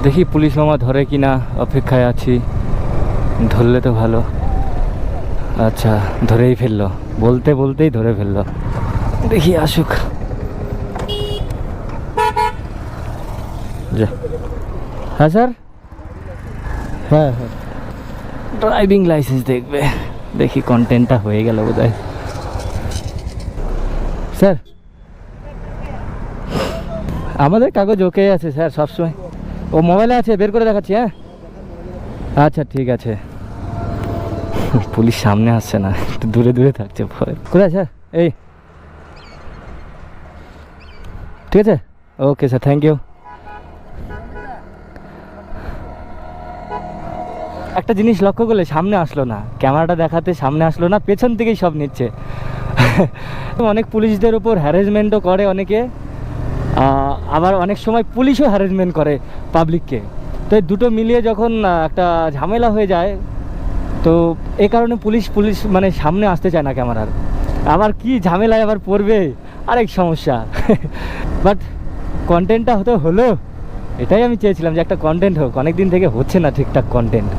দেখি পুলিশ মামা ধরে কিনা, অপেক্ষায় আছি। ধরলে তো ভালো। আচ্ছা, ধরেই ফেললো, বলতে বলতেই ধরে ফেললো। দেখি আসুক। যা। হ্যাঁ স্যার, হ্যাঁ হ্যাঁ, ড্রাইভিং লাইসেন্স দেখবে। দেখি কন্টেন্টটা হয়ে গেল বোধহয়। স্যার আমাদের কাগজ ওকে আছে স্যার, সবসময়। ও মোবাইলে আছে, বের করে দেখাচ্ছি। হ্যাঁ আচ্ছা ঠিক আছে। পুলিশ সামনে আসছে না, একটু দূরে দূরে থাকছে ভয়। কোথায় স্যার? এই, ঠিক আছে, ওকে স্যার, থ্যাংক ইউ। একটা জিনিস লক্ষ্য করলে, সামনে আসলো না, ক্যামেরাটা দেখাতে সামনে আসলো না, পেছন থেকেই সব নিচ্ছে। অনেক পুলিশদের উপর হ্যারাসমেন্টও করে অনেকে, আবার অনেক সময় পুলিশও হ্যারাসমেন্ট করে পাবলিককে। তো এই দুটো মিলিয়ে যখন একটা ঝামেলা হয়ে যায়, তো এই কারণে পুলিশ মানে সামনে আসতে চায় না ক্যামেরার। আবার কি ঝামেলায় আবার পড়বে, আরেক সমস্যা। বাট কন্টেন্টটা হলো, এটাই আমি চেয়েছিলাম যে একটা কন্টেন্ট হোক। অনেক দিন থেকে হচ্ছে না ঠিকঠাক কন্টেন্ট।